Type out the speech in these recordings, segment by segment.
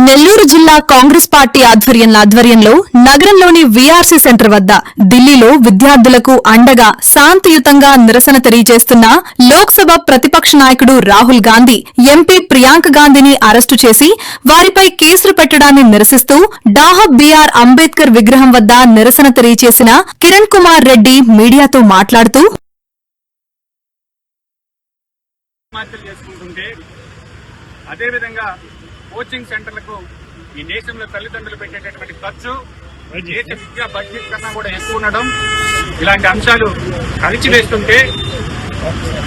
నెల్లూరు జిల్లా కాంగ్రెస్ పార్టీ ఆధ్వర్యంలో నగరంలోని వీఆర్సీ సెంటర్ వద్ద ఢిల్లీలో విద్యార్థులకు అండగా శాంతియుతంగా నిరసన తెలియజేస్తున్న లోక్సభ ప్రతిపక్ష నాయకుడు రాహుల్ గాంధీ ఎంపీ ప్రియాంక గాంధీని అరెస్టు చేసి వారిపై కేసులు పెట్టడాన్ని నిరసిస్తూ డాహబ్ బీఆర్ అంబేద్కర్ విగ్రహం వద్ద నిరసన తెలియజేసిన కిరణ్ కుమార్ రెడ్డి మీడియాతో మాట్లాడుతూ అదేవిధంగా కోచింగ్ సెంటర్లకు ఈ దేశంలో తల్లిదండ్రులు పెట్టేటటువంటి ఖర్చు దేశ విద్యా బడ్జెట్ కన్నా కూడా ఎక్కువ ఉండడం, ఇలాంటి అంశాలు కలిచివేస్తుంటే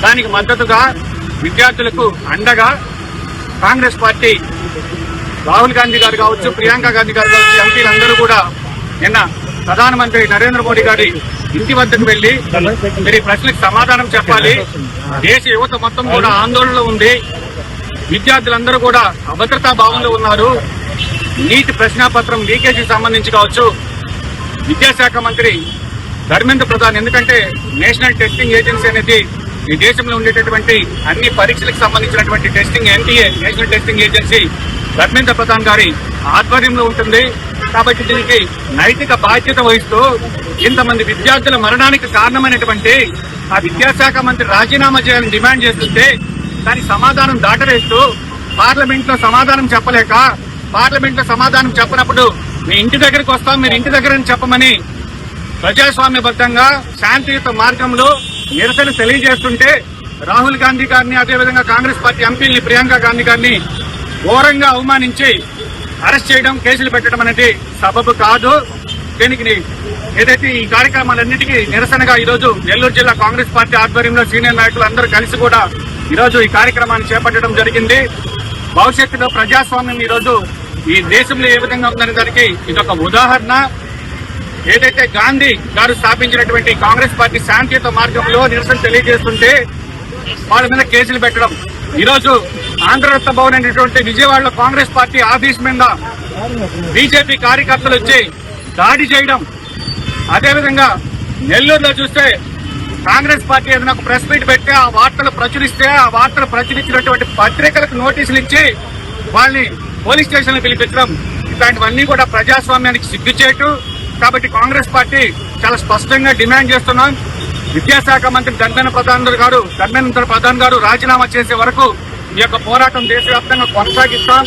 దానికి మద్దతుగా విద్యార్థులకు అండగా కాంగ్రెస్ పార్టీ రాహుల్ గాంధీ గారు కావచ్చు, ప్రియాంక గాంధీ గారు కావచ్చు, ఎంపీలందరూ కూడా నిన్న ప్రధానమంత్రి నరేంద్ర మోడీ గారి ఇంటి వద్దకు వెళ్లి మీరు ఈ ప్రశ్నలకు సమాధానం చెప్పాలి, దేశ యువత మొత్తం కూడా ఆందోళనలో ఉంది, విద్యార్థులందరూ కూడా అభద్రతా భావంలో ఉన్నారు, నీటి ప్రశ్నాపత్రం లీకేజీకి సంబంధించి కావచ్చు, విద్యాశాఖ మంత్రి ధర్మేంద్ర ప్రధాన్, ఎందుకంటే నేషనల్ టెస్టింగ్ ఏజెన్సీ అనేది ఈ దేశంలో ఉండేటటువంటి అన్ని పరీక్షలకు సంబంధించినటువంటి testing NTA national testing agency Dharmendra Pradhan గారి ఆధ్వర్యంలో ఉంటుంది. కాబట్టి దీనికి నైతిక బాధ్యత వహిస్తూ ఇంతమంది విద్యార్థుల మరణానికి కారణమైనటువంటి ఆ విద్యాశాఖ మంత్రి రాజీనామా చేయాలని డిమాండ్ చేస్తుంటే దానికి సమాధానం దాటవేస్తూ పార్లమెంట్ లో సమాధానం చెప్పలేక, పార్లమెంట్ లో సమాధానం చెప్పనప్పుడు మీ ఇంటి దగ్గరకు వస్తాం, మీరు ఇంటి దగ్గర చెప్పమని ప్రజాస్వామ్యబద్ధంగా శాంతియుత మార్గంలో నిరసన తెలియజేస్తుంటే రాహుల్ గాంధీ గారిని, అదేవిధంగా కాంగ్రెస్ పార్టీ ఎంపీని ప్రియాంక గాంధీ గారిని ఘోరంగా అవమానించి అరెస్ట్ చేయడం, కేసులు పెట్టడం అనేది సబబు కాదు. దీనికి ఏదైతే ఈ కార్యక్రమాలన్నిటికీ నిరసనగా ఈరోజు నెల్లూరు జిల్లా కాంగ్రెస్ పార్టీ ఆధ్వర్యంలో సీనియర్ నాయకులు అందరూ కలిసి కూడా ఈరోజు ఈ కార్యక్రమాన్ని చేపట్టడం జరిగింది. భవిష్యత్తులో ప్రజాస్వామ్యం ఈరోజు ఈ దేశంలో ఏ విధంగా ఉందనే దానికి ఇదొక ఉదాహరణ. ఏదైతే గాంధీ గారు స్థాపించినటువంటి కాంగ్రెస్ పార్టీ శాంతియుత మార్గంలో నిరసన తెలియజేస్తుంటే వాళ్ళ మీద కేసులు పెట్టడం, ఈరోజు ఆంధ్రరత్న భవన్ అనేటువంటి విజయవాడలో కాంగ్రెస్ పార్టీ ఆఫీస్ మీద బీజేపీ కార్యకర్తలు వచ్చి దాడి చేయడం, అదేవిధంగా నెల్లూరులో చూస్తే కాంగ్రెస్ పార్టీ ఏదైనా ఒక ప్రెస్ మీట్ పెట్టి ఆ వార్తలు ప్రచురిస్తే ఆ వార్తలు ప్రచురించినటువంటి పత్రికలకు నోటీసులు ఇచ్చి వాళ్ళని పోలీస్ స్టేషన్ లో పిలిపించడం, ఇట్లాంటివన్నీ కూడా ప్రజాస్వామ్యానికి సిగ్గుచేటు. కాబట్టి కాంగ్రెస్ పార్టీ చాలా స్పష్టంగా డిమాండ్ చేస్తున్నాం, విద్యాశాఖ మంత్రి ధర్మేంద్ర ప్రధాన్ గారు రాజీనామా చేసే వరకు ఈ యొక్క పోరాటం దేశవ్యాప్తంగా కొనసాగిస్తాం.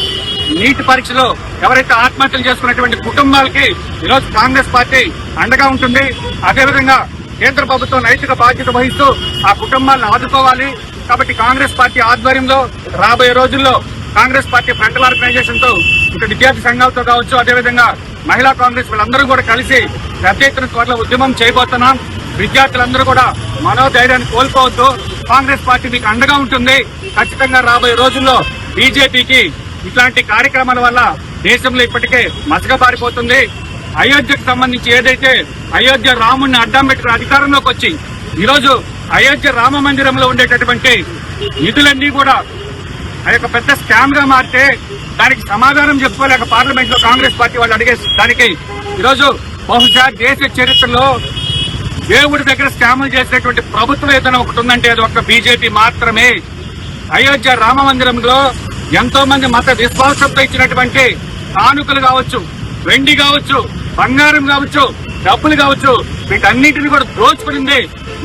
నీటి పరీక్షలో ఎవరైతే ఆత్మహత్యలు చేసుకున్నటువంటి కుటుంబాలకి ఈరోజు కాంగ్రెస్ పార్టీ అండగా ఉంటుంది. అదేవిధంగా కేంద్ర ప్రభుత్వం నైతిక బాధ్యత వహిస్తూ ఆ కుటుంబాలను ఆదుకోవాలి. కాబట్టి కాంగ్రెస్ పార్టీ ఆధ్వర్యంలో రాబోయే రోజుల్లో కాంగ్రెస్ పార్టీ ఫ్రంటల్ ఆర్గనైజేషన్ తో ఇటు విద్యార్థి సంఘాలతో కావచ్చు, అదేవిధంగా మహిళా కాంగ్రెస్ వీళ్ళందరూ కూడా కలిసి పెద్ద ఎత్తున త్వరలో ఉద్యమం చేయబోతున్నాం. విద్యార్థులందరూ కూడా మనోధైర్యాన్ని కోల్పోవద్దు, కాంగ్రెస్ పార్టీ మీకు అండగా ఉంటుంది. ఖచ్చితంగా రాబోయే రోజుల్లో బీజేపీకి ఇట్లాంటి కార్యక్రమాల వల్ల దేశంలో ఇప్పటికే మసకబారిపోతుంది. అయోధ్యకు సంబంధించి ఏదైతే అయోధ్య రాముడిని అడ్డం పెట్టిన అధికారంలోకి వచ్చి ఈరోజు అయోధ్య రామ మందిరంలో ఉండేటటువంటి నిధులన్నీ కూడా ఆ యొక్క పెద్ద స్కామ్ గా మారితే దానికి సమాధానం చెప్పుకోలేక పార్లమెంట్ లో కాంగ్రెస్ పార్టీ వాళ్ళు అడిగే దానికి ఈరోజు బహుశా దేశ చరిత్రలో దేవుడి దగ్గర స్కాములు చేసినటువంటి ప్రభుత్వం ఏదైనా ఒకటి ఉందంటే అది ఒక బీజేపీ మాత్రమే. అయోధ్య రామ మందిరంలో ఎంతో మంది మత విశ్వాసంతో ఇచ్చినటువంటి కానుకలు కావచ్చు, వెండి కావచ్చు, బంగారం కావచ్చు, డబ్బులు కావచ్చు, వీటన్నిటిని కూడా దోచుకునింది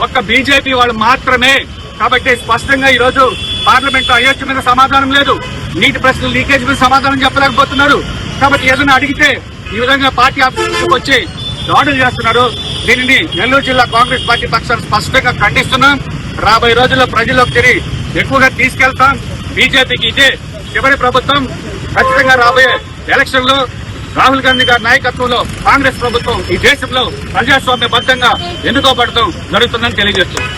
ఒక్క బీజేపీ వాళ్ళు మాత్రమే. కాబట్టి స్పష్టంగా ఈ రోజు పార్లమెంట్ లో అయోధ్య మీద సమాధానం లేదు, నీటి ప్రశ్నలు లీకేజ్ మీద సమాధానం చెప్పలేకపోతున్నారు. కాబట్టి ఏదైనా అడిగితే ఈ విధంగా పార్టీ ఆఫీసులకు వచ్చి దాడులు చేస్తున్నారు. దీనిని నెల్లూరు జిల్లా కాంగ్రెస్ పార్టీ పక్షాన్ని స్పష్టంగా ఖండిస్తున్నాం. రాబోయే రోజుల్లో ప్రజల్లోకి తిరిగి ఎక్కువగా తీసుకెళ్తాం. బీజేపీకి ఇదే చివరి ప్రభుత్వం. ఖచ్చితంగా రాబోయే ఎలక్షన్ లో రాహుల్ గాంధీ గారి నాయకత్వంలో కాంగ్రెస్ ప్రభుత్వం ఈ దేశంలో ప్రజాస్వామ్యబద్ధంగా ఎన్నుకోబడటం జరుగుతుందని తెలియజేస్తుంది.